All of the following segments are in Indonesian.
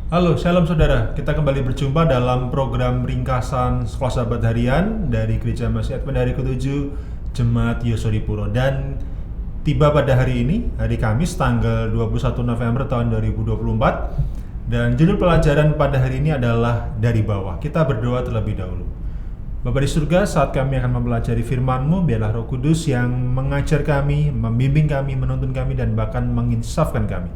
Halo, shalom saudara. Kita kembali berjumpa dalam program ringkasan Sekolah Sahabat Harian dari Gereja Masih Advent Hari ke-7 Jemaat Yosodipuro. Dan tiba pada hari ini, hari Kamis tanggal 21 November tahun 2024. Dan judul pelajaran pada hari ini adalah Dari Bawah. Kita berdoa terlebih dahulu. Bapa di surga, saat kami akan mempelajari firman-Mu, biarlah Roh Kudus yang mengajar kami, membimbing kami, menuntun kami, dan bahkan menginsafkan kami.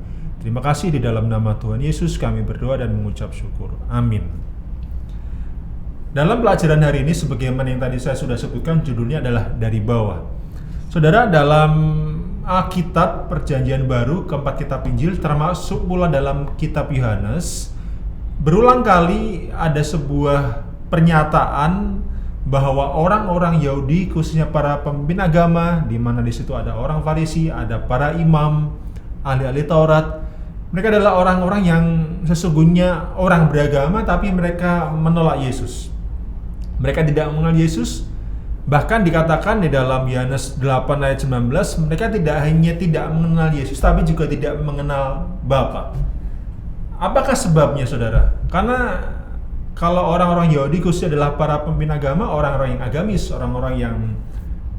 Terima kasih, di dalam nama Tuhan Yesus kami berdoa dan mengucap syukur. Amin. Dalam pelajaran hari ini, sebagaimana yang tadi saya sudah sebutkan, judulnya adalah Dari Bawah. Saudara, dalam Alkitab Perjanjian Baru, keempat kitab Injil, termasuk pula dalam kitab Yohanes, berulang kali ada sebuah pernyataan bahwa orang-orang Yahudi, khususnya para pemimpin agama, di mana di situ ada orang Farisi, ada para imam, ahli-ahli Taurat. Mereka adalah orang-orang yang sesungguhnya orang beragama, tapi mereka menolak Yesus. Mereka tidak mengenal Yesus. Bahkan dikatakan di dalam Yohanes 8 ayat 19, mereka tidak hanya tidak mengenal Yesus, tapi juga tidak mengenal Bapa. Apakah sebabnya, saudara? Karena kalau orang-orang Yahudi khususnya adalah para pemimpin agama, orang-orang yang agamis, orang-orang yang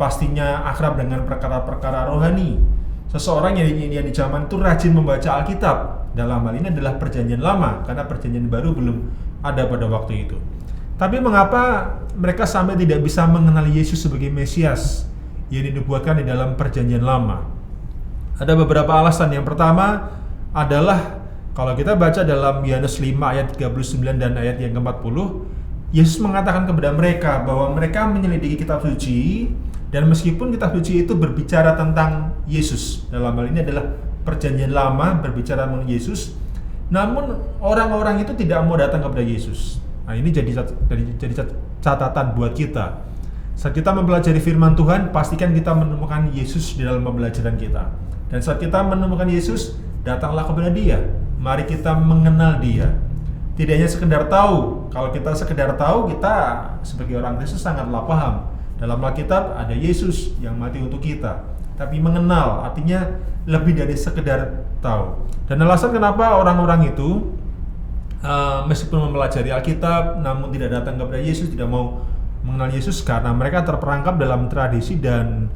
pastinya akrab dengan perkara-perkara rohani. Seseorang yang di zaman itu rajin membaca Alkitab. Dalam hal ini adalah Perjanjian Lama, karena Perjanjian Baru belum ada pada waktu itu. Tapi mengapa mereka sampai tidak bisa mengenali Yesus sebagai Mesias yang dinubuatkan di dalam Perjanjian Lama? Ada beberapa alasan. Yang pertama adalah kalau kita baca dalam Yohanes 5 ayat 39 dan ayat yang ke-40, Yesus mengatakan kepada mereka bahwa mereka menyelidiki kitab suci, dan meskipun kitab suci itu berbicara tentang Yesus, dalam hal ini adalah Perjanjian Lama berbicara tentang Yesus, namun orang-orang itu tidak mau datang kepada Yesus. Nah, ini jadi catatan buat kita. Saat kita mempelajari firman Tuhan, pastikan kita menemukan Yesus di dalam pembelajaran kita. Dan saat kita menemukan Yesus, datanglah kepada Dia. Mari kita mengenal Dia. Tidak hanya sekedar tahu. Kalau kita sekedar tahu, kita sebagai orang Kristen sangatlah paham. Dalam Alkitab ada Yesus yang mati untuk kita. Tapi mengenal artinya lebih dari sekedar tahu. Dan alasan kenapa orang-orang itu meskipun mempelajari Alkitab namun tidak datang kepada Yesus, tidak mau mengenal Yesus, karena mereka terperangkap dalam tradisi dan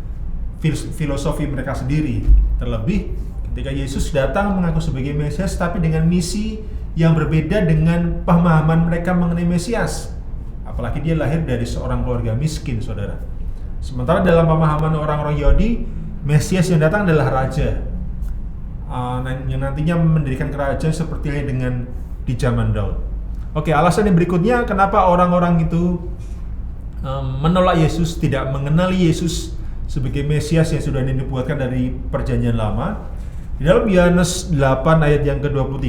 filosofi mereka sendiri. Terlebih ketika Yesus datang mengaku sebagai Mesias, tapi dengan misi yang berbeda dengan pemahaman mereka mengenai Mesias. Apalagi dia lahir dari seorang keluarga miskin, saudara. Sementara dalam pemahaman orang-orang Yahudi, Mesias yang datang adalah raja, yang nantinya mendirikan kerajaan seperti dengan di zaman Daud. Oke, alasan yang berikutnya kenapa orang-orang itu menolak Yesus, tidak mengenali Yesus sebagai Mesias yang sudah dinubuatkan dari Perjanjian Lama. Di dalam Yohanes 8 ayat yang ke-23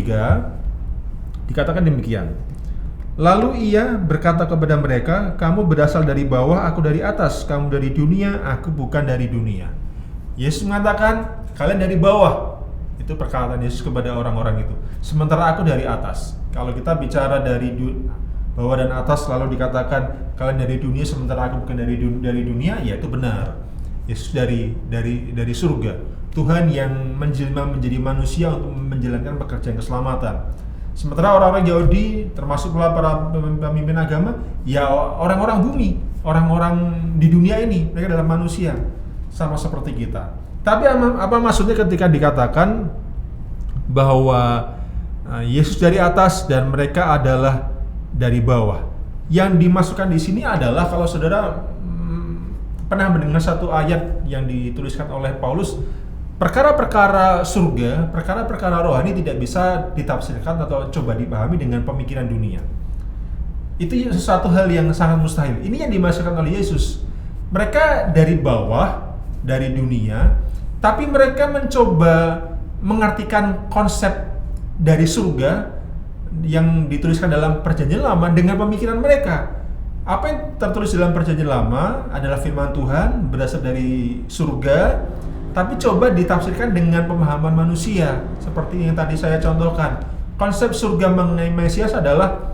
dikatakan demikian. Lalu ia berkata kepada mereka, kamu berasal dari bawah, aku dari atas. Kamu dari dunia, aku bukan dari dunia. Yesus mengatakan, kalian dari bawah. Itu perkataan Yesus kepada orang-orang itu. Sementara aku dari atas. Kalau kita bicara dari bawah dan atas, lalu dikatakan kalian dari dunia, sementara aku bukan dari dunia, ya itu benar. Yesus dari surga. Tuhan yang menjelma menjadi manusia untuk menjalankan pekerjaan keselamatan. Sementara orang-orang Yahudi, termasuk para pemimpin agama, ya orang-orang bumi, orang-orang di dunia ini, mereka adalah manusia, sama seperti kita. Tapi apa maksudnya ketika dikatakan bahwa Yesus dari atas dan mereka adalah dari bawah? Yang dimasukkan di sini adalah, kalau saudara pernah mendengar satu ayat yang dituliskan oleh Paulus, perkara-perkara surga, perkara-perkara rohani tidak bisa ditafsirkan atau coba dipahami dengan pemikiran dunia. Itu sesuatu hal yang sangat mustahil. Ini yang dimasukkan oleh Yesus. Mereka dari bawah, dari dunia, tapi mereka mencoba mengartikan konsep dari surga yang dituliskan dalam Perjanjian Lama dengan pemikiran mereka. Apa yang tertulis dalam Perjanjian Lama adalah firman Tuhan berasal dari surga, tapi coba ditafsirkan dengan pemahaman manusia. Seperti yang tadi saya contohkan, konsep surga mengenai Mesias adalah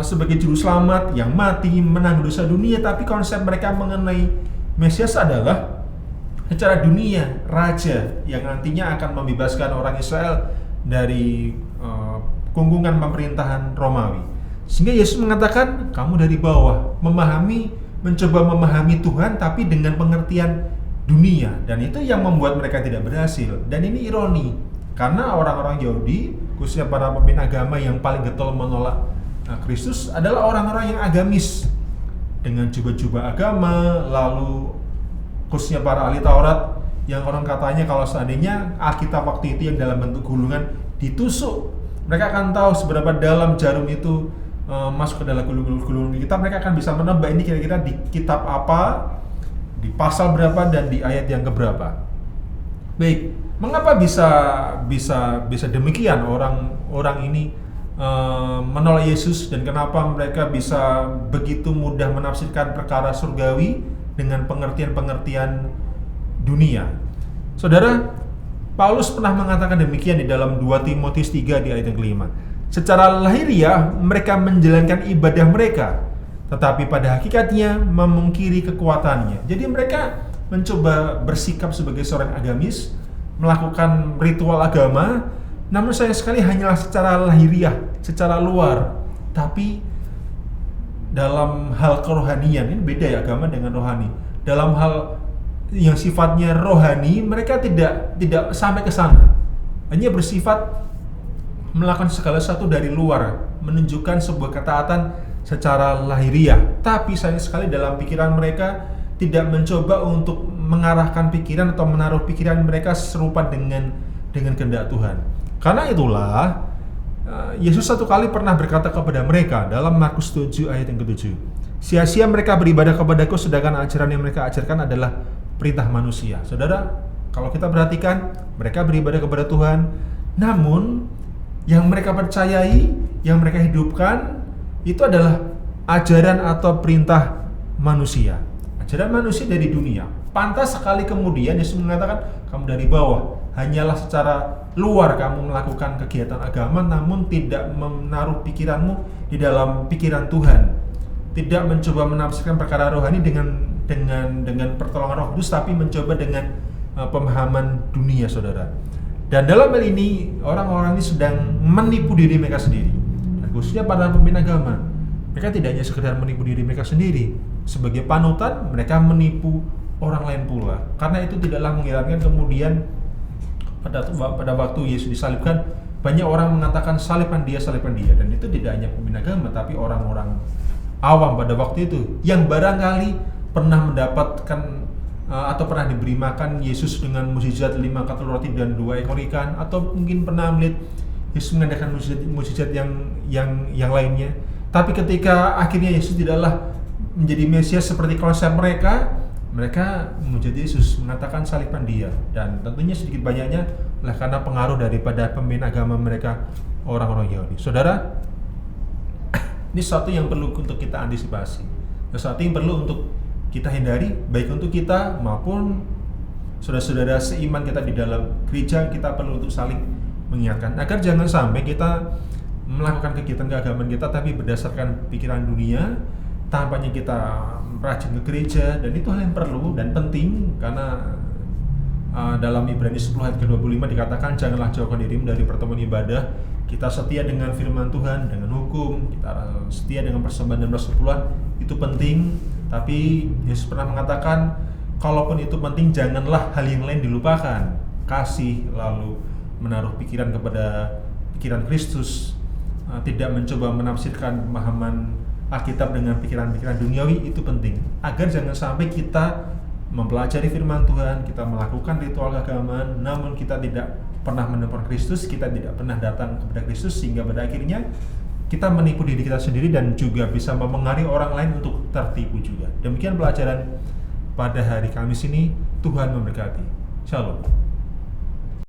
sebagai juru selamat yang mati menanggung dosa dunia. Tapi konsep mereka mengenai Mesias adalah secara dunia, raja yang nantinya akan membebaskan orang Israel dari kungkungan pemerintahan Romawi. Sehingga Yesus mengatakan, kamu dari bawah, mencoba memahami Tuhan tapi dengan pengertian dunia, dan itu yang membuat mereka tidak berhasil. Dan ini ironi, karena orang-orang Yahudi, khususnya para pemimpin agama yang paling getol menolak Kristus adalah orang-orang yang agamis dengan jubah-jubah agama, lalu khususnya para ahli Taurat yang orang katanya kalau seandainya Alkitab waktu itu yang dalam bentuk gulungan ditusuk, mereka akan tahu seberapa dalam jarum itu masuk ke dalam gulungan kitab. Mereka akan bisa menebak ini kira-kira di kitab apa, di pasal berapa, dan di ayat yang keberapa. Baik, mengapa bisa demikian orang ini menolak Yesus, dan kenapa mereka bisa begitu mudah menafsirkan perkara surgawi dengan pengertian-pengertian dunia? Saudara, Paulus pernah mengatakan demikian di dalam 2 Timotius 3 di ayat yang kelima. Secara lahiriah mereka menjalankan ibadah mereka, tetapi pada hakikatnya memungkiri kekuatannya. Jadi mereka mencoba bersikap sebagai seorang agamis, melakukan ritual agama, namun sayang sekali hanyalah secara lahiriah, secara luar. Tapi dalam hal kerohanian, ini beda ya agama dengan rohani. Dalam hal yang sifatnya rohani, mereka tidak sampai ke sana. Hanya bersifat melakukan segala sesuatu dari luar, menunjukkan sebuah ketaatan secara lahiriah. Tapi sayang sekali dalam pikiran mereka tidak mencoba untuk mengarahkan pikiran atau menaruh pikiran mereka serupa dengan kehendak Tuhan. Karena itulah Yesus satu kali pernah berkata kepada mereka dalam Markus 7 ayat yang ke-7, sia-sia mereka beribadah kepadaku sedangkan ajaran yang mereka ajarkan adalah perintah manusia. Saudara, kalau kita perhatikan, mereka beribadah kepada Tuhan, namun yang mereka percayai, yang mereka hidupkan itu adalah ajaran atau perintah manusia. Ajaran manusia dari dunia. Pantas sekali kemudian Yesus mengatakan, kamu dari bawah, hanyalah secara luar kamu melakukan kegiatan agama, namun tidak menaruh pikiranmu di dalam pikiran Tuhan. Tidak mencoba menafsirkan perkara rohani dengan pertolongan Roh Kudus, tapi mencoba dengan pemahaman dunia, saudara. Dan dalam hal ini, orang-orang ini sedang menipu diri mereka sendiri. Dan khususnya para pemimpin agama, mereka tidak hanya sekedar menipu diri mereka sendiri. Sebagai panutan, mereka menipu orang lain pula. Karena itu tidaklah mengherankan kemudian pada waktu Yesus disalibkan, banyak orang mengatakan salibkan dia. Dan itu tidak hanya pemimpin agama, tapi orang-orang awam pada waktu itu yang barangkali pernah mendapatkan atau pernah diberi makan Yesus dengan mukjizat 5 katul roti dan 2 ekor ikan, atau mungkin pernah melihat Yesus mengadakan mukjizat yang lainnya. Tapi ketika akhirnya Yesus tidaklah menjadi Mesias seperti konsep mereka memuji Yesus, mengatakan salibkan dia. Dan tentunya sedikit banyaknya oleh karena pengaruh daripada pemimpin agama mereka, orang-orang Yahudi. Saudara, ini sesuatu yang perlu untuk kita antisipasi, sesuatu yang perlu untuk kita hindari, baik untuk kita maupun saudara-saudara seiman kita di dalam gereja. Kita perlu untuk saling mengingatkan agar jangan sampai kita melakukan kegiatan keagamaan kita tapi berdasarkan pikiran dunia, tampaknya kita rajin ke gereja, dan itu hal yang perlu dan penting. Karena dalam Ibrani 10 ayat ke-25 dikatakan, janganlah jauhkan dirimu dari pertemuan ibadah. Kita setia dengan firman Tuhan, dengan hukum, kita setia dengan persembahan dan persepuluhan, itu penting. Tapi Yesus pernah mengatakan, kalaupun itu penting, janganlah hal yang lain dilupakan. Kasih, lalu menaruh pikiran kepada pikiran Kristus, tidak mencoba menafsirkan pemahaman Alkitab dengan pikiran-pikiran duniawi, itu penting. Agar jangan sampai kita mempelajari firman Tuhan, kita melakukan ritual keagamaan, namun kita tidak pernah menemukan Kristus, kita tidak pernah datang kepada Kristus, sehingga pada akhirnya kita menipu diri kita sendiri dan juga bisa mempengaruhi orang lain untuk tertipu juga. Demikian pelajaran pada hari Kamis ini. Tuhan memberkati. Shalom.